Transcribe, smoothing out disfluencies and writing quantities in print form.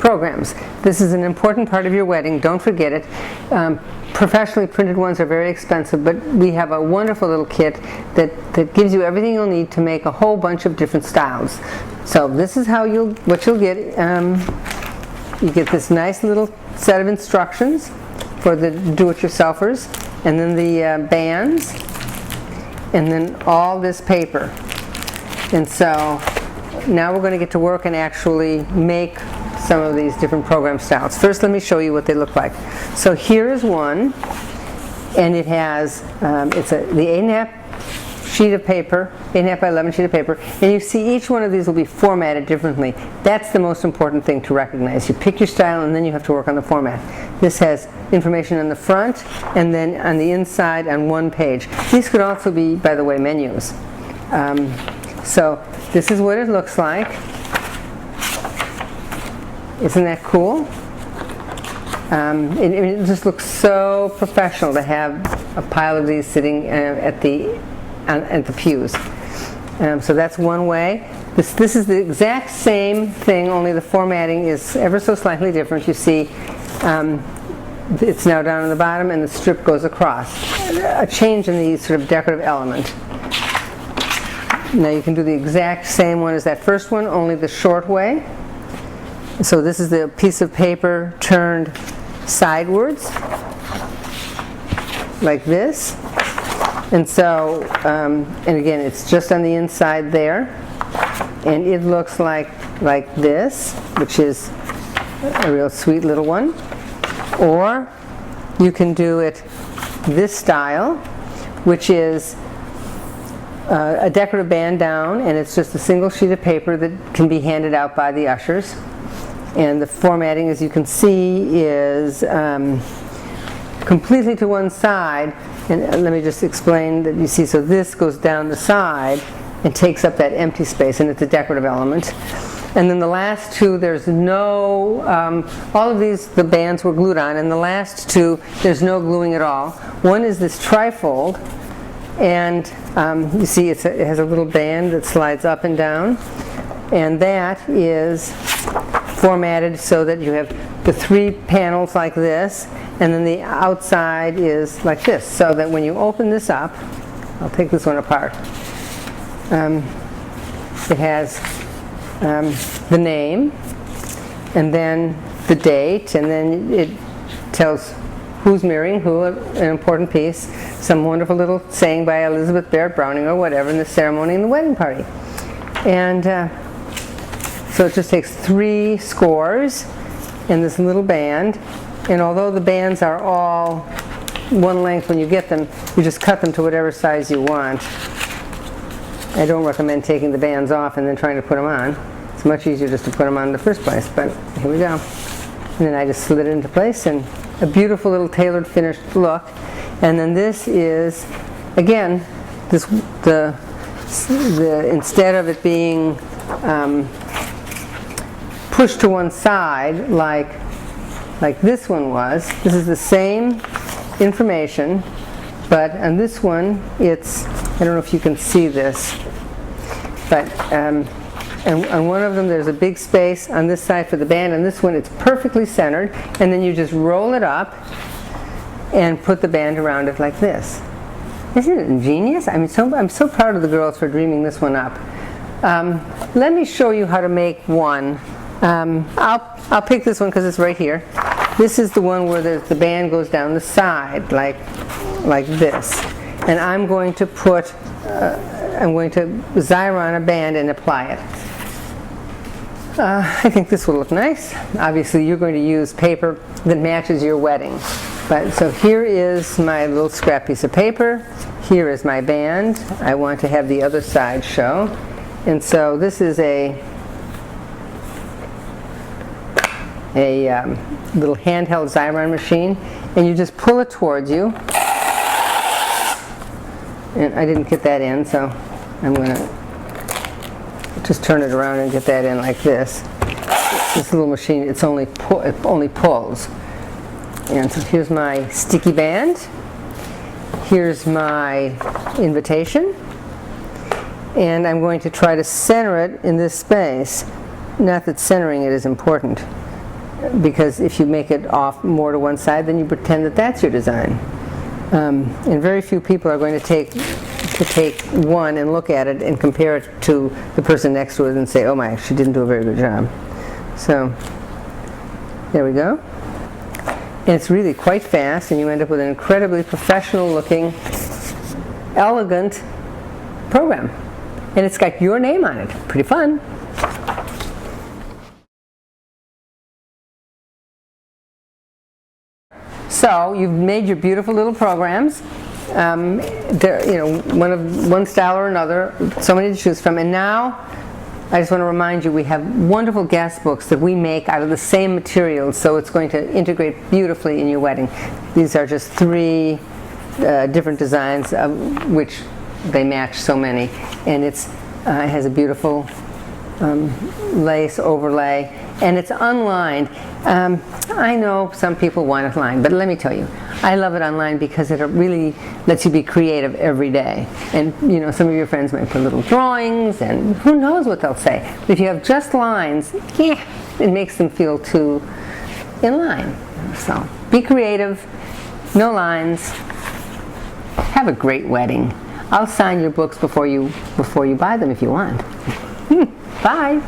programs. This is an important part of your wedding. Don't forget it. Professionally printed ones are very expensive, but we have a wonderful little kit that gives you everything you'll need to make a whole bunch of different styles. So this is how what you'll get. You get this nice little set of instructions for the do-it-yourselfers, and then the bands, and then all this paper. And so now we're going to get to work and actually make some of these different program styles. First, let me show you what they look like. So here is one, and it has the 8.5 sheet of paper, 8.5 by 11 sheet of paper, and you see each one of these will be formatted differently. That's the most important thing to recognize. You pick your style and then you have to work on the format. This has information on the front and then on the inside on one page. These could also be, by the way, menus. So this is what it looks like. Isn't that cool? It just looks so professional to have a pile of these sitting at the pews. So that's one way. This is the exact same thing, only the formatting is ever so slightly different. You see it's now down on the bottom and the strip goes across. A change in the sort of decorative element. Now you can do the exact same one as that first one, only the short way. So this is the piece of paper turned sidewards, like this. And so, and again, it's just on the inside there. And it looks like this, which is a real sweet little one. Or you can do it this style, which is a decorative band down, and it's just a single sheet of paper that can be handed out by the ushers. And the formatting, as you can see, is completely to one side. And let me just explain that you see, so this goes down the side and takes up that empty space, and it's a decorative element. And then the last two, there's no, all of these, the bands were glued on, and the last two, there's no gluing at all. One is this trifold, and you see it has a little band that slides up and down, and that is formatted so that you have the three panels like this, and then the outside is like this, so that when you open this up, I'll take this one apart, it has the name, and then the date, and then it tells who's marrying who, an important piece, some wonderful little saying by Elizabeth Barrett Browning or whatever in the ceremony and the wedding party. And so it just takes 3 scores in this little band, and although the bands are all one length when you get them, you just cut them to whatever size you want. I don't recommend taking the bands off and then trying to put them on. It's much easier just to put them on in the first place, but here we go. And then I just slid it into place, and a beautiful little tailored finished look. And then this is, again, instead of it being pushed to one side like this one was, this is the same information, but on this one it's, I don't know if you can see this, but and on one of them there's a big space on this side for the band, and this one it's perfectly centered, and then you just roll it up and put the band around it like this. Isn't it ingenious? I mean, I'm so proud of the girls for dreaming this one up. Let me show you how to make one. I'll pick this one because it's right here. This is the one where the band goes down the side like this, and I'm going to Xyron a band and apply it. I think this will look nice. Obviously you're going to use paper that matches your wedding. But so here is my little scrap piece of paper. Here is my band. I want to have the other side show. And so this is a little handheld Xyron machine, and you just pull it towards you. And I didn't get that in, so I'm going to just turn it around and get that in like this. This little machine, it only pulls. And so here's my sticky band. Here's my invitation. And I'm going to try to center it in this space. Not that centering it is important. because if you make it off more to one side, then you pretend that that's your design. And very few people are going to take one and look at it and compare it to the person next to it and say, oh my, she didn't do a very good job. So there we go. And it's really quite fast, and you end up with an incredibly professional looking, elegant program. And it's got your name on it. Pretty fun. So you've made your beautiful little programs. One style or another, so many to choose from. And now, I just want to remind you, we have wonderful guest books that we make out of the same materials, so it's going to integrate beautifully in your wedding. These are just 3 different designs, which they match so many, and it has a beautiful lace overlay, and it's unlined. I know some people want it lined, but let me tell you, I love it unlined because it really lets you be creative every day. And some of your friends might put little drawings, and who knows what they'll say. But if you have just lines, yeah, it makes them feel too in line. So be creative, no lines. Have a great wedding. I'll sign your books before you buy them if you want. Bye.